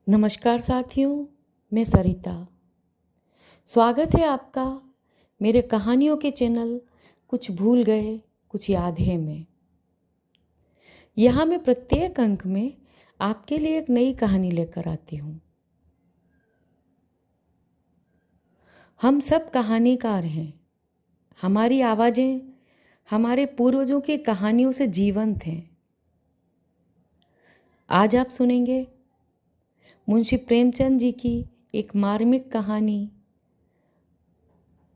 नमस्कार साथियों, मैं सरिता। स्वागत है आपका मेरे कहानियों के चैनल कुछ भूल गए कुछ याद है में। यहाँ मैं प्रत्येक अंक में आपके लिए एक नई कहानी लेकर आती हूँ। हम सब कहानीकार हैं। हमारी आवाज़ें हमारे पूर्वजों की कहानियों से जीवंत हैं। आज आप सुनेंगे मुंशी प्रेमचंद जी की एक मार्मिक कहानी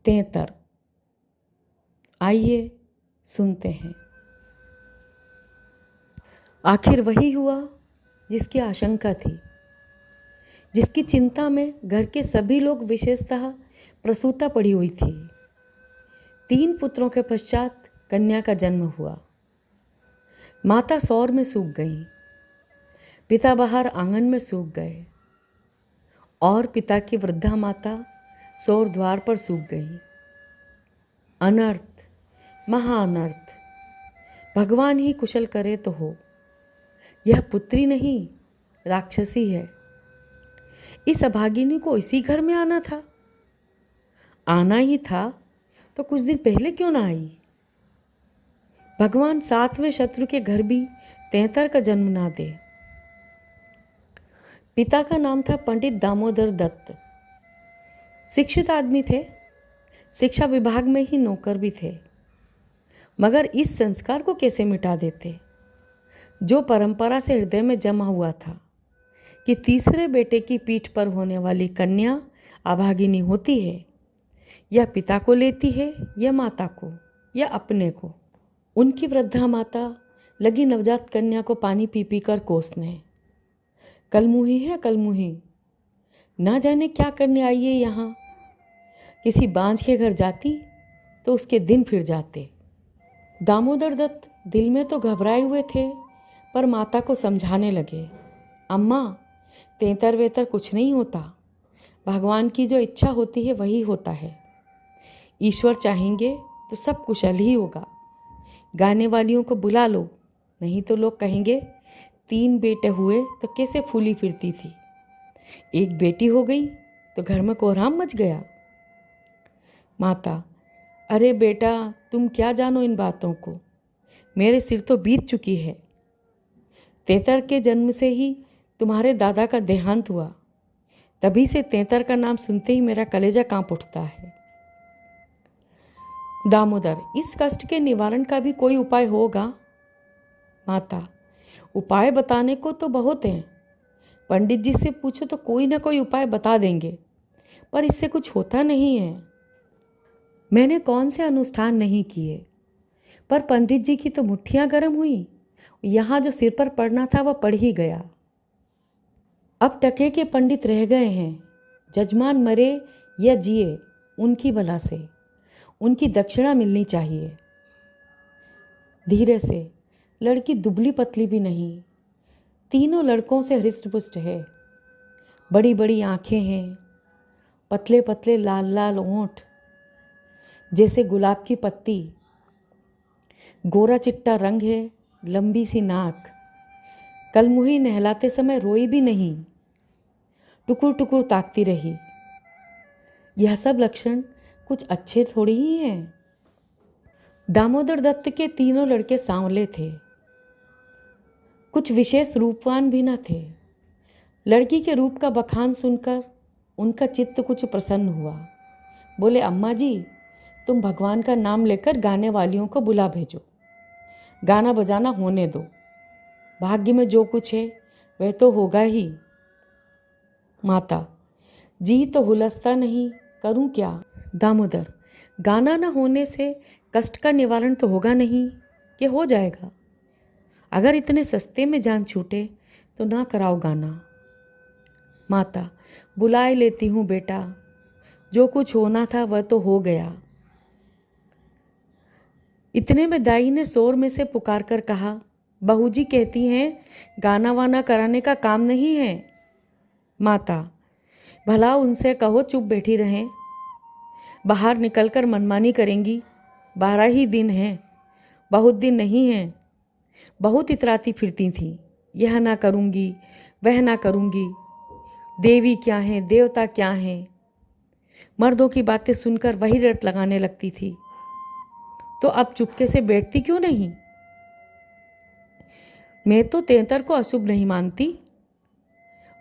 तेतर। आइए सुनते हैं। आखिर वही हुआ जिसकी आशंका थी, जिसकी चिंता में घर के सभी लोग विशेषतः प्रसूता पड़ी हुई थी। 3 पुत्रों के पश्चात कन्या का जन्म हुआ। माता सौर में सूख गई, पिता बाहर आंगन में सूख गए और पिता की वृद्धा माता सौर द्वार पर सूख गई। अनर्थ, महा अनर्थ। भगवान ही कुशल करे तो हो। यह पुत्री नहीं, राक्षसी है। इस अभागिनी को इसी घर में आना था। आना ही था तो कुछ दिन पहले क्यों ना आई। भगवान 7वें शत्रु के घर भी तेतर का जन्म ना दे। पिता का नाम था पंडित दामोदर दत्त। शिक्षित आदमी थे, शिक्षा विभाग में ही नौकर भी थे। मगर इस संस्कार को कैसे मिटा देते जो परंपरा से हृदय में जमा हुआ था कि तीसरे बेटे की पीठ पर होने वाली कन्या अभागिनी होती है, या पिता को लेती है या माता को या अपने को। उनकी वृद्धा माता लगी नवजात कन्या को पानी पी पी कर कोसने। कलमुही है कलमुही, ना जाने क्या करने आई है यहाँ। किसी बांझ के घर जाती तो उसके दिन फिर जाते। दामोदर दत्त दिल में तो घबराए हुए थे, पर माता को समझाने लगे, अम्मा तेतर वेतर कुछ नहीं होता। भगवान की जो इच्छा होती है वही होता है। ईश्वर चाहेंगे तो सब कुशल ही होगा। गाने वालियों को बुला लो, नहीं तो लोग कहेंगे 3 बेटे हुए तो कैसे फूली फिरती थी। 1 बेटी हो गई तो घर में कोहराम मच गया। माता, अरे बेटा तुम क्या जानो इन बातों को। मेरे सिर तो बीत चुकी है। तेतर के जन्म से ही तुम्हारे दादा का देहांत हुआ। तभी से तेतर का नाम सुनते ही मेरा कलेजा कांप उठता है। दामोदर, इस कष्ट के निवारण का भी कोई उपाय होगा। माता, उपाय बताने को तो बहुत हैं। पंडित जी से पूछो तो कोई ना कोई उपाय बता देंगे, पर इससे कुछ होता नहीं है। मैंने कौन से अनुष्ठान नहीं किए, पर पंडित जी की तो मुट्ठियां गर्म हुई। यहाँ जो सिर पर पड़ना था वह पड़ ही गया। अब टके के पंडित रह गए हैं। जजमान मरे या जिए, उनकी बला से उनकी दक्षिणा मिलनी चाहिए। धीरे से, लड़की दुबली पतली भी नहीं, तीनों लड़कों से हृष्टपुष्ट है। बड़ी बड़ी आंखें हैं, पतले पतले लाल लाल ओंठ जैसे गुलाब की पत्ती, गोरा चिट्टा रंग है, लंबी सी नाक। कलमुही नहलाते समय रोई भी नहीं, टुकुर टुकुर ताकती रही। यह सब लक्षण कुछ अच्छे थोड़ी ही हैं। दामोदर दत्त के तीनों लड़के सांवले थे, कुछ विशेष रूपवान भी न थे। लड़की के रूप का बखान सुनकर उनका चित्त कुछ प्रसन्न हुआ। बोले, अम्मा जी तुम भगवान का नाम लेकर गाने वालियों को बुला भेजो। गाना बजाना होने दो। भाग्य में जो कुछ है वह तो होगा ही। माता, जी तो हुलसता नहीं, करूं क्या। दामोदर, गाना न होने से कष्ट का निवारण तो होगा नहीं कि हो जाएगा। अगर इतने सस्ते में जान छूटे तो ना कराओ गाना। माता, बुलाए लेती हूँ बेटा, जो कुछ होना था वह तो हो गया। इतने में दाई ने शोर में से पुकार कर कहा, बहू जी कहती हैं गाना वाना कराने का काम नहीं है। माता, भला उनसे कहो चुप बैठी रहें। बाहर निकलकर मनमानी करेंगी। 12 ही दिन हैं, बहुत दिन नहीं हैं। बहुत इतराती फिरती थीं, यह ना करूँगी वह ना करूँगी। देवी क्या है, देवता क्या है। मर्दों की बातें सुनकर वही रट लगाने लगती थी। तो अब चुपके से बैठती क्यों नहीं? मैं तो तेतर को अशुभ नहीं मानती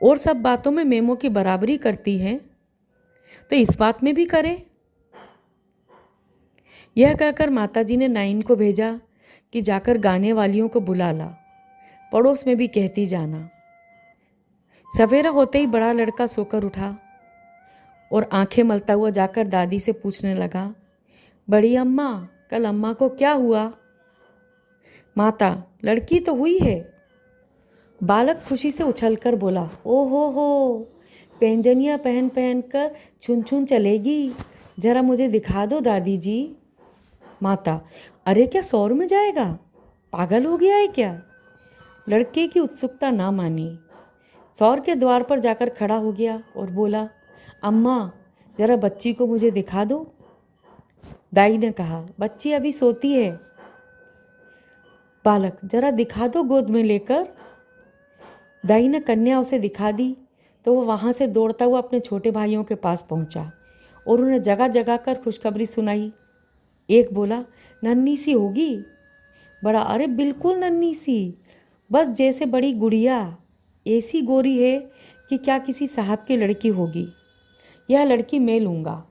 और सब बातों में मेमों की बराबरी करती है, तो इस बात में भी करे। यह कहकर माताजी ने नाइन को भेजा कि जाकर गाने वालियों को बुला ला, पड़ोस में भी कहती जाना। सवेरा होते ही बड़ा लड़का सोकर उठा और आंखें मलता हुआ जाकर दादी से पूछने लगा, बड़ी अम्मा, कल अम्मा को क्या हुआ? माता, लड़की तो हुई है। बालक खुशी से उछलकर बोला, ओ हो, पैंजनियाँ पहन पहन कर छुन छुन चलेगी, जरा मुझे दिखा दो दादी जी। माता, अरे क्या सौर में जाएगा, पागल हो गया है क्या? लड़के की उत्सुकता ना मानी, सौर के द्वार पर जाकर खड़ा हो गया और बोला, अम्मा जरा बच्ची को मुझे दिखा दो। दाई ने कहा, बच्ची अभी सोती है। बालक, जरा दिखा दो गोद में लेकर। दाई ने कन्या उसे दिखा दी तो वो वहाँ से दौड़ता हुआ अपने छोटे भाइयों के पास पहुँचा और उन्हें जगह जगह कर खुशखबरी सुनाई। एक बोला, नन्ही सी होगी। बड़ा, अरे बिल्कुल नन्ही सी, बस जैसे बड़ी गुड़िया, ऐसी गोरी है कि क्या किसी साहब की लड़की होगी। यह लड़की मैं लूँगा।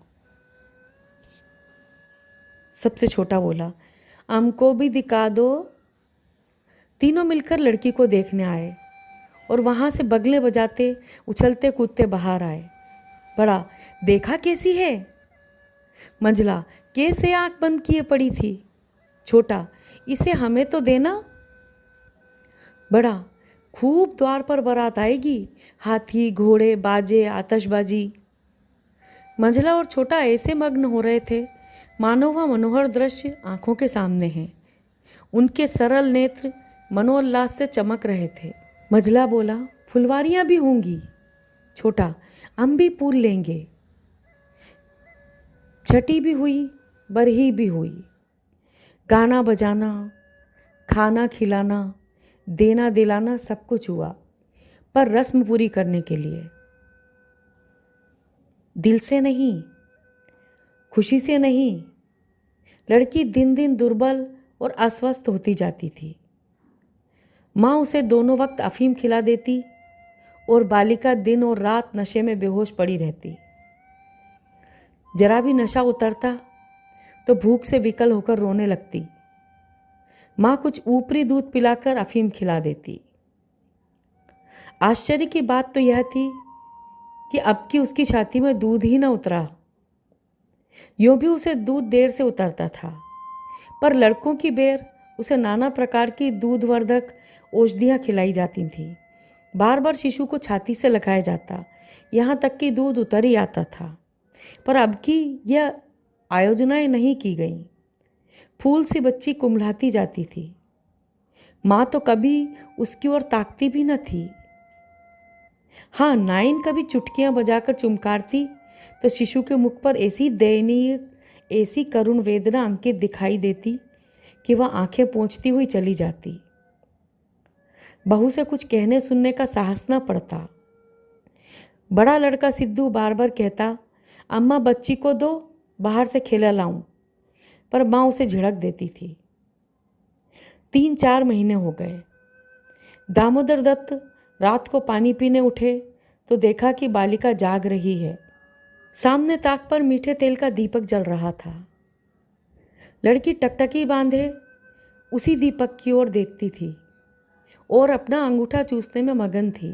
सबसे छोटा बोला, हमको भी दिखा दो। तीनों मिलकर लड़की को देखने आए और वहाँ से बगले बजाते उछलते कूदते बाहर आए। बड़ा, देखा कैसी है? मंझला, कैसे आंख बंद किए पड़ी थी। छोटा, इसे हमें तो देना। बड़ा, खूब द्वार पर बारात आएगी, हाथी घोड़े बाजे आतशबाजी। मंझला और छोटा ऐसे मग्न हो रहे थे मानो वह मनोहर दृश्य आंखों के सामने है। उनके सरल नेत्र मनोल्लास से चमक रहे थे। मंझला बोला, फुलवारियां भी होंगी। छोटा, हम भी फूल लेंगे। छठी भी हुई, बरही भी हुई। गाना बजाना, खाना खिलाना, देना दिलाना सब कुछ हुआ, पर रस्म पूरी करने के लिए। दिल से नहीं, खुशी से नहीं। लड़की दिन दिन दुर्बल और अस्वस्थ होती जाती थी। माँ उसे दोनों वक्त अफीम खिला देती और बालिका दिन और रात नशे में बेहोश पड़ी रहती। जरा भी नशा उतरता तो भूख से विकल होकर रोने लगती। माँ कुछ ऊपरी दूध पिलाकर अफीम खिला देती। आश्चर्य की बात तो यह थी कि अब की उसकी छाती में दूध ही न उतरा। यूं भी उसे दूध देर से उतरता था, पर लड़कों की बेर उसे नाना प्रकार की दूधवर्धक औषधियाँ खिलाई जाती थीं। बार बार शिशु को छाती से लगाया जाता, यहाँ तक कि दूध उतर ही आता था। पर अब की यह आयोजनाएं नहीं की गईं। फूल सी बच्ची कुम्हलाती जाती थी। माँ तो कभी उसकी ओर ताकती भी न थी। हाँ, नाइन कभी चुटकियाँ बजाकर चुमकारती तो शिशु के मुख पर ऐसी दयनीय, ऐसी करुण वेदना अंकित दिखाई देती कि वह आंखें पोंछती हुई चली जाती। बहू से कुछ कहने सुनने का साहस न पड़ता। बड़ा लड़का सिद्धू बार बार कहता, अम्मा बच्ची को दो, बाहर से खेला लाऊं, पर माँ उसे झिड़क देती थी। 3-4 महीने हो गए। दामोदर दत्त रात को पानी पीने उठे तो देखा कि बालिका जाग रही है। सामने ताक पर मीठे तेल का दीपक जल रहा था। लड़की टकटकी बांधे उसी दीपक की ओर देखती थी और अपना अंगूठा चूसने में मगन थी।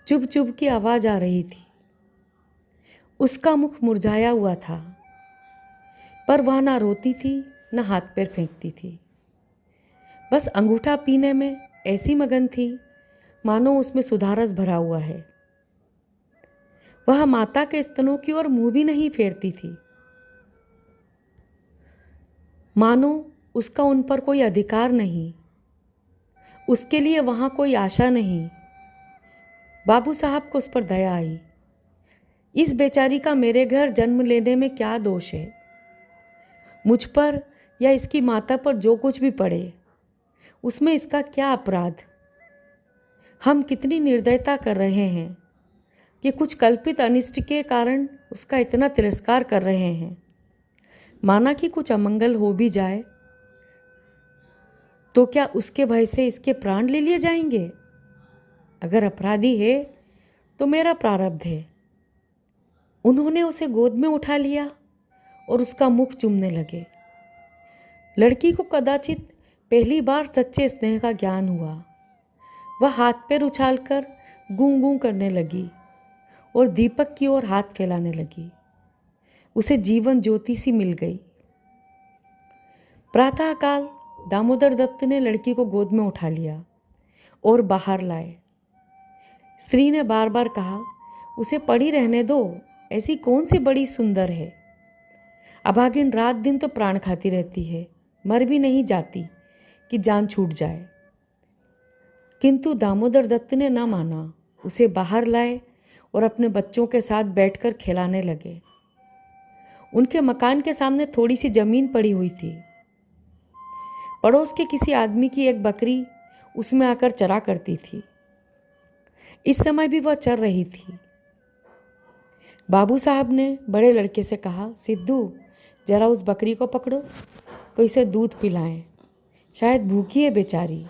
चुभ चुभ की आवाज आ रही थी। उसका मुख मुरझाया हुआ था, पर वह ना रोती थी न हाथ पैर फेंकती थी। बस अंगूठा पीने में ऐसी मगन थी मानो उसमें सुधारस भरा हुआ है। वह माता के स्तनों की ओर मुंह भी नहीं फेरती थी, मानो उसका उन पर कोई अधिकार नहीं, उसके लिए वहां कोई आशा नहीं। बाबू साहब को उस पर दया आई। इस बेचारी का मेरे घर जन्म लेने में क्या दोष है? मुझ पर या इसकी माता पर जो कुछ भी पड़े, उसमें इसका क्या अपराध? हम कितनी निर्दयता कर रहे हैं। कि कुछ कल्पित अनिष्ट के कारण उसका इतना तिरस्कार कर रहे हैं, माना कि कुछ अमंगल हो भी जाए तो क्या उसके भय से इसके प्राण ले लिए जाएंगे? अगर अपराधी है तो मेरा प्रारब्ध है। उन्होंने उसे गोद में उठा लिया और उसका मुख चूमने लगे। लड़की को कदाचित पहली बार सच्चे स्नेह का ज्ञान हुआ। वह हाथ पैर उछालकर गूं गूं करने लगी और दीपक की ओर हाथ फैलाने लगी। उसे जीवन ज्योति सी मिल गई। प्रातःकाल दामोदर दत्त ने लड़की को गोद में उठा लिया और बाहर लाए। स्त्री ने बार बार कहा, उसे पड़ी रहने दो, ऐसी कौन सी बड़ी सुंदर है। अभागिन रात दिन तो प्राण खाती रहती है, मर भी नहीं जाती कि जान छूट जाए। किंतु दामोदर दत्त ने ना माना। उसे बाहर लाए और अपने बच्चों के साथ बैठकर खिलाने लगे। उनके मकान के सामने थोड़ी सी जमीन पड़ी हुई थी। पड़ोस के किसी आदमी की एक बकरी उसमें आकर चरा करती थी। इस समय भी वह चर रही थी। बाबू साहब ने बड़े लड़के से कहा, सिद्धू जरा उस बकरी को पकड़ो तो इसे दूध पिलाएं, शायद भूखी है बेचारी।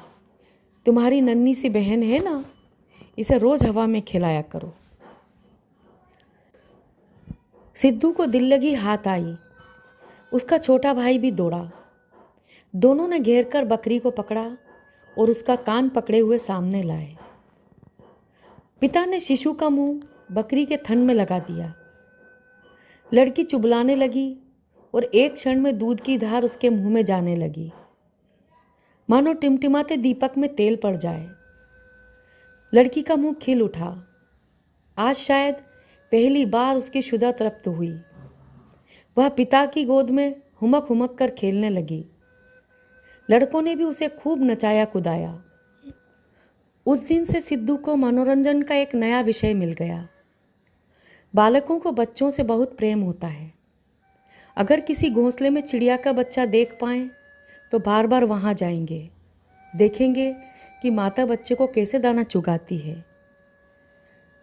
तुम्हारी नन्ही सी बहन है ना, इसे रोज हवा में खिलाया करो। सिद्धू को दिल लगी हाथ आई। उसका छोटा भाई भी दौड़ा। दोनों ने घेर कर बकरी को पकड़ा और उसका कान पकड़े हुए सामने लाए। पिता ने शिशु का मुंह बकरी के थन में लगा दिया। लड़की चुबलाने लगी और एक क्षण में दूध की धार उसके मुंह में जाने लगी, मानो टिमटिमाते दीपक में तेल पड़ जाए। लड़की का मुंह खिल उठा। आज शायद पहली बार उसकी क्षुधा तृप्त हुई। वह पिता की गोद में हुमक हुमक कर खेलने लगी। लड़कों ने भी उसे खूब नचाया कुदाया। उस दिन से सिद्धू को मनोरंजन का एक नया विषय मिल गया। बालकों को बच्चों से बहुत प्रेम होता है। अगर किसी घोंसले में चिड़िया का बच्चा देख पाएं तो बार बार वहां जाएंगे, देखेंगे कि माता बच्चे को कैसे दाना चुगाती है,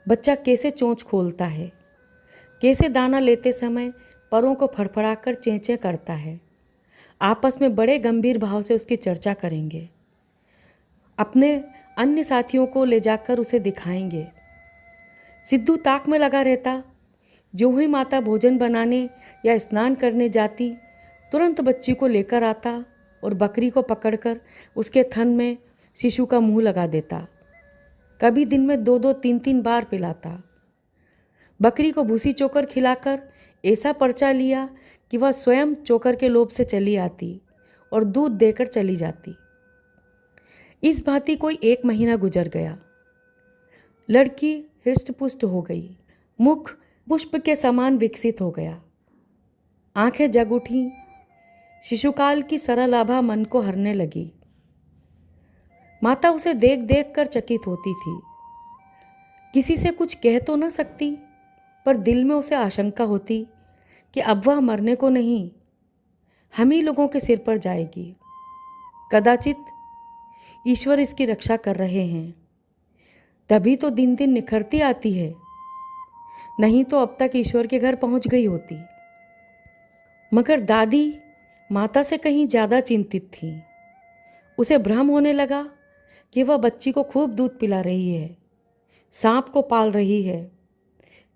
बच्चा कैसे चोंच खोलता है, कैसे दाना लेते समय परों को फड़फड़ाकर चेंचे करता है। आपस में बड़े गंभीर भाव से उसकी चर्चा करेंगे। अपने अन्य साथियों को ले जाकर उसे दिखाएंगे। सिद्धू ताक में लगा रहता। जो ही माता भोजन बनाने या स्नान करने जाती, तुरंत बच्ची को लेकर आता और बकरी को पकड़कर उसके थन में शिशु का मुंह लगा देता। कभी दिन में 2-2, 3-3 बार पिलाता। बकरी को भूसी चोकर खिलाकर ऐसा पर्चा लिया कि वह स्वयं चोकर के लोभ से चली आती और दूध देकर चली जाती। इस भांति कोई 1 महीना गुजर गया। लड़की हृष्टपुष्ट हो गई। मुख पुष्प के समान विकसित हो गया। आंखें जग उठी। शिशुकाल की सरल आभा मन को हरने लगी। माता उसे देख देख कर चकित होती थी। किसी से कुछ कह तो न सकती, पर दिल में उसे आशंका होती कि अब वह मरने को नहीं, हम ही लोगों के सिर पर जाएगी। कदाचित ईश्वर इसकी रक्षा कर रहे हैं, तभी तो दिन दिन निखरती आती है, नहीं तो अब तक ईश्वर के घर पहुंच गई होती। मगर दादी माता से कहीं ज़्यादा चिंतित थी। उसे भ्रम होने लगा कि वह बच्ची को खूब दूध पिला रही है, सांप को पाल रही है।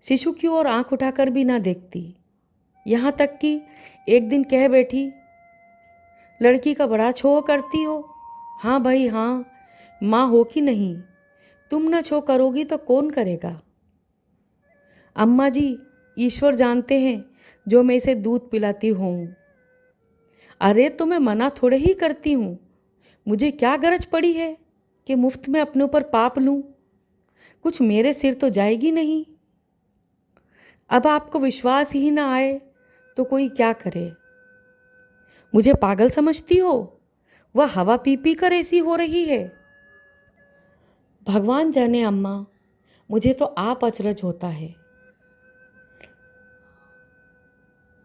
शिशु की ओर आंख उठाकर भी ना देखती। यहाँ तक कि एक दिन कह बैठी, लड़की का बड़ा छोह करती हो। हाँ भाई हाँ, माँ हो कि नहीं, तुम ना छो करोगी तो कौन करेगा। अम्मा जी, ईश्वर जानते हैं जो मैं इसे दूध पिलाती हूँ। अरे तो मैं मना थोड़े ही करती हूँ, मुझे क्या गरज पड़ी है कि मुफ्त में अपने ऊपर पाप लूँ। कुछ मेरे सिर तो जाएगी नहीं। अब आपको विश्वास ही ना आए तो कोई क्या करे। मुझे पागल समझती हो? वह हवा पी पी कर ऐसी हो रही है। भगवान जाने अम्मा, मुझे तो आप अचरज होता है।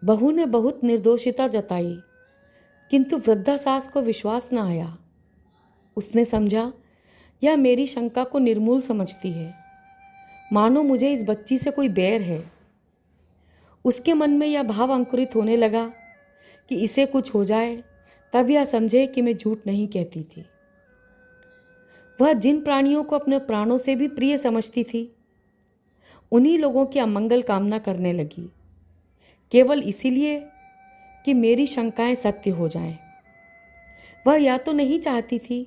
बहू ने बहुत निर्दोषिता जताई, किंतु वृद्धा सास को विश्वास न आया। उसने समझा यह मेरी शंका को निर्मूल समझती है। मानो मुझे इस बच्ची से कोई बैर है। उसके मन में यह भाव अंकुरित होने लगा कि इसे कुछ हो जाए तब यह समझे कि मैं झूठ नहीं कहती थी। वह जिन प्राणियों को अपने प्राणों से भी प्रिय समझती थी, उन्हीं लोगों की अमंगल कामना करने लगी, केवल इसीलिए कि मेरी शंकाएं सत्य हो जाएं। वह या तो नहीं चाहती थी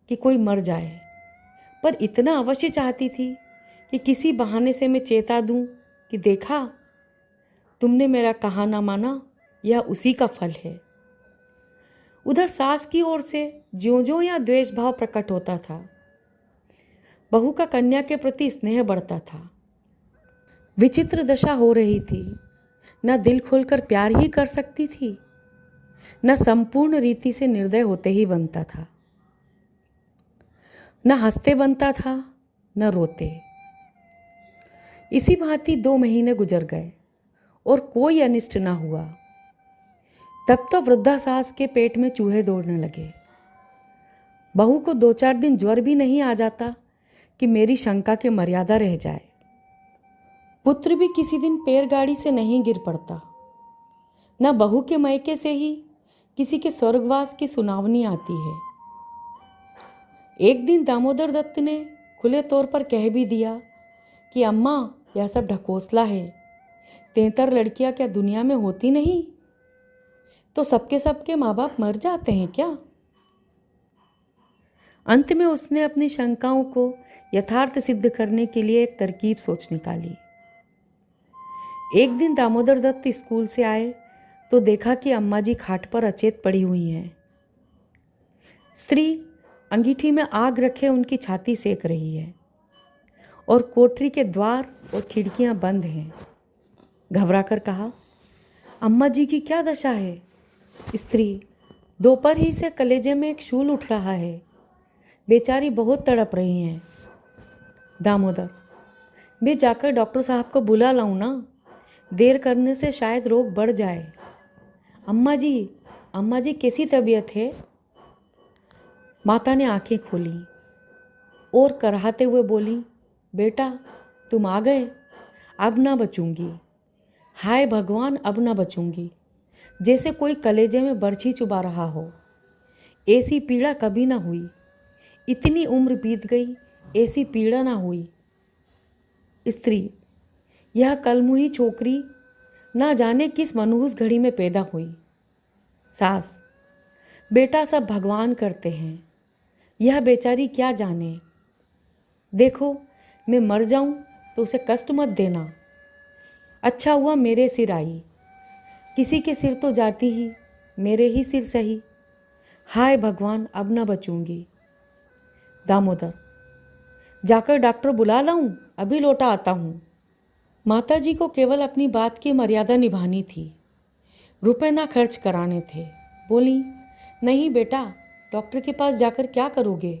कि कोई मर जाए, पर इतना अवश्य चाहती थी कि किसी बहाने से मैं चेता दूं कि देखा, तुमने मेरा कहा ना माना, यह उसी का फल है। उधर सास की ओर से ज्यों-ज्यों यह द्वेष भाव प्रकट होता था, बहू का कन्या के प्रति स्नेह बढ़ता था। विचित्र दशा हो रही थी। न दिल खोलकर प्यार ही कर सकती थी, न संपूर्ण रीति से निर्दय होते ही बनता था। न हंसते बनता था, न रोते। इसी भांति 2 महीने गुजर गए और कोई अनिष्ट न हुआ। तब तो वृद्धा सास के पेट में चूहे दौड़ने लगे। बहू को 2-4 दिन ज्वर भी नहीं आ जाता कि मेरी शंका की मर्यादा रह जाए। पुत्र भी किसी दिन पैर गाड़ी से नहीं गिर पड़ता। न बहू के मायके से ही किसी के स्वर्गवास की सुनावनी आती है। एक दिन दामोदर दत्त ने खुले तौर पर कह भी दिया कि अम्मा, यह सब ढकोसला है। 73 लड़कियां क्या दुनिया में होती नहीं? तो सबके माँ बाप मर जाते हैं क्या? अंत में उसने अपनी शंकाओं को यथार्थ सिद्ध करने के लिए एक तरकीब सोच निकाली। एक दिन दामोदर दत्त स्कूल से आए तो देखा कि अम्मा जी खाट पर अचेत पड़ी हुई हैं। स्त्री अंगीठी में आग रखे उनकी छाती सेक रही है और कोठरी के द्वार और खिड़कियां बंद हैं। घबराकर कहा, अम्मा जी की क्या दशा है? स्त्री, दोपहर ही से कलेजे में एक शूल उठ रहा है, बेचारी बहुत तड़प रही हैं। दामोदर, मैं जाकर डॉक्टर साहब को बुला लाऊं ना? देर करने से शायद रोग बढ़ जाए। अम्मा जी कैसी तबीयत है? माता ने आंखें खोली और कराहते हुए बोली, बेटा तुम आ गए, अब ना बचूंगी। हाय भगवान, अब ना बचूंगी। जैसे कोई कलेजे में बरछी चुबा रहा हो। ऐसी पीड़ा कभी ना हुई। इतनी उम्र बीत गई, ऐसी पीड़ा ना हुई। स्त्री, यह कलमुही छोकरी ना जाने किस मनहूस घड़ी में पैदा हुई। सास, बेटा सब भगवान करते हैं, यह बेचारी क्या जाने। देखो, मैं मर जाऊं तो उसे कष्ट मत देना। अच्छा हुआ मेरे सिर आई, किसी के सिर तो जाती ही, मेरे ही सिर सही। हाय भगवान, अब ना बचूंगी। दामोदर, जाकर डॉक्टर बुला लाऊं? अभी लौटा आता हूँ। माताजी को केवल अपनी बात की मर्यादा निभानी थी, रुपए ना खर्च कराने थे। बोली, नहीं बेटा, डॉक्टर के पास जाकर क्या करोगे?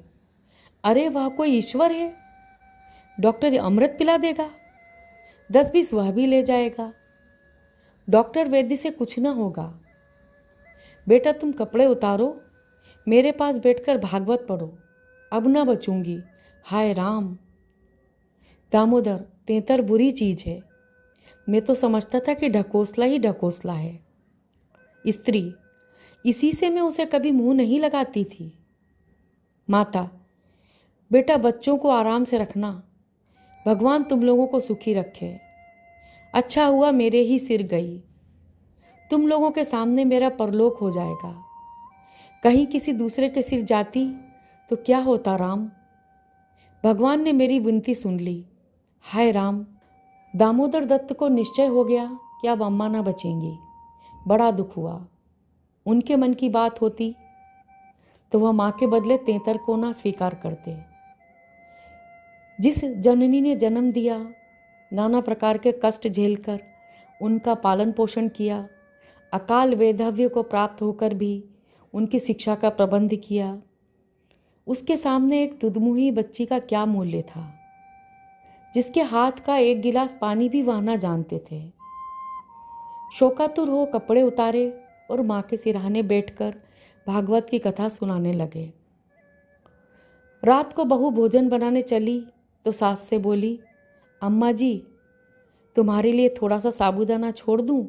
अरे वह कोई ईश्वर है, डॉक्टर अमृत पिला देगा, 10-20 वह भी ले जाएगा। डॉक्टर वैद्य से कुछ न होगा। बेटा तुम कपड़े उतारो, मेरे पास बैठकर भागवत पढ़ो, अब ना बचूंगी। हाय राम। दामोदर, 73 बुरी चीज है। मैं तो समझता था कि ढकोसला ही ढकोसला है। स्त्री, इसी से मैं उसे कभी मुंह नहीं लगाती थी। माता, बेटा बच्चों को आराम से रखना, भगवान तुम लोगों को सुखी रखे। अच्छा हुआ मेरे ही सिर गई, तुम लोगों के सामने मेरा परलोक हो जाएगा। कहीं किसी दूसरे के सिर जाती तो क्या होता राम। भगवान ने मेरी विनती सुन ली। हाय राम। दामोदर दत्त को निश्चय हो गया कि अब अम्मा ना बचेंगी। बड़ा दुख हुआ। उनके मन की बात होती तो वह माँ के बदले 73 को ना स्वीकार करते। जिस जननी ने जन्म दिया, नाना प्रकार के कष्ट झेलकर उनका पालन पोषण किया, अकाल वैधव्य को प्राप्त होकर भी उनकी शिक्षा का प्रबंध किया, उसके सामने एक दुधमुही बच्ची का क्या मूल्य था, जिसके हाथ का एक गिलास पानी भी वह ना जानते थे। शोकातुर हो कपड़े उतारे और माँ के सिरहाने बैठकर भागवत की कथा सुनाने लगे। रात को बहू भोजन बनाने चली तो सास से बोली, अम्मा जी, तुम्हारे लिए थोड़ा सा साबूदाना छोड़ दूं?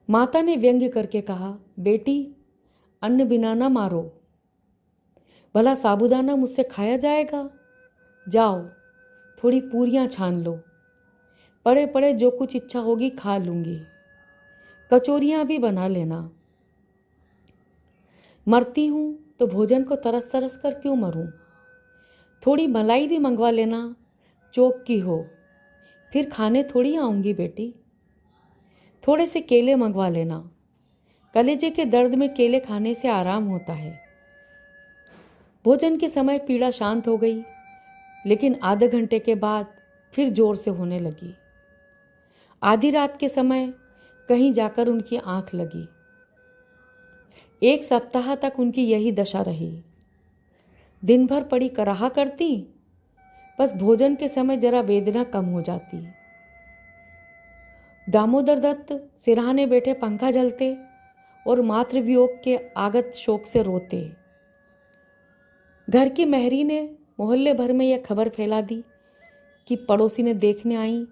माता ने व्यंग्य करके कहा, बेटी, अन्न बिना न मारो। भला साबूदाना मुझसे खाया जाएगा? जाओ, थोड़ी पूरियां छान लो। पड़े पड़े जो कुछ इच्छा होगी खा लूंगी। कचौरियां भी बना लेना। मरती हूं तो भोजन को तरस तरस कर क्यों मरूं? थोड़ी मलाई भी मंगवा लेना, चोक की हो। फिर खाने थोड़ी आऊंगी बेटी। थोड़े से केले मंगवा लेना। कलेजे के दर्द में केले खाने से आराम होता है। भोजन के समय पीड़ा शांत हो गई, लेकिन आधे घंटे के बाद फिर जोर से होने लगी। आधी रात के समय कहीं जाकर उनकी आंख लगी। 1 सप्ताह तक उनकी यही दशा रही। दिन भर पड़ी कराहा करती, बस भोजन के समय जरा वेदना कम हो जाती। दामोदर दत्त सिरहाने बैठे पंखा जलते और मातृवियोग के आगत शोक से रोते। घर की मेहरी ने मोहल्ले भर में यह खबर फैला दी कि पड़ोसी ने देखने आई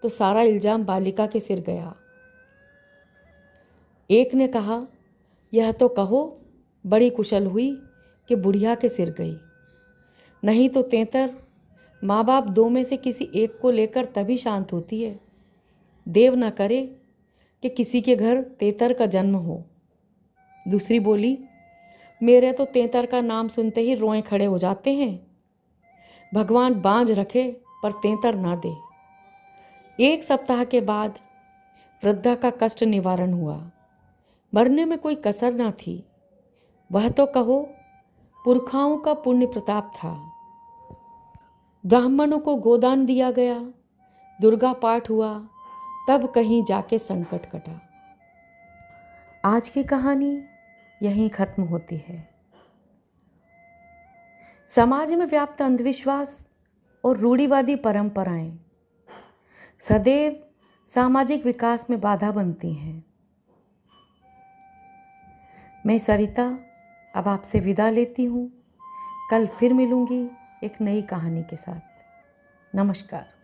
तो सारा इल्जाम बालिका के सिर गया। एक ने कहा, यह तो कहो बड़ी कुशल हुई कि बुढ़िया के सिर गई, नहीं तो तेतर माँ बाप दो में से किसी एक को लेकर तभी शांत होती है। देव न करे कि किसी के घर तेतर का जन्म हो। दूसरी बोली, मेरे तो तेतर का नाम सुनते ही रोए खड़े हो जाते हैं। भगवान बांझ रखे पर तेतर ना दे। 1 सप्ताह के बाद वृद्धा का कष्ट निवारण हुआ। मरने में कोई कसर ना थी। वह तो कहो पुरखाओं का पुण्य प्रताप था। ब्राह्मणों को गोदान दिया गया, दुर्गा पाठ हुआ, तब कहीं जाके संकट कटा। आज की कहानी यहीं खत्म होती है। समाज में व्याप्त अंधविश्वास और रूढ़िवादी परंपराएं सदैव सामाजिक विकास में बाधा बनती हैं। मैं सरिता अब आपसे विदा लेती हूँ। कल फिर मिलूंगी एक नई कहानी के साथ। नमस्कार।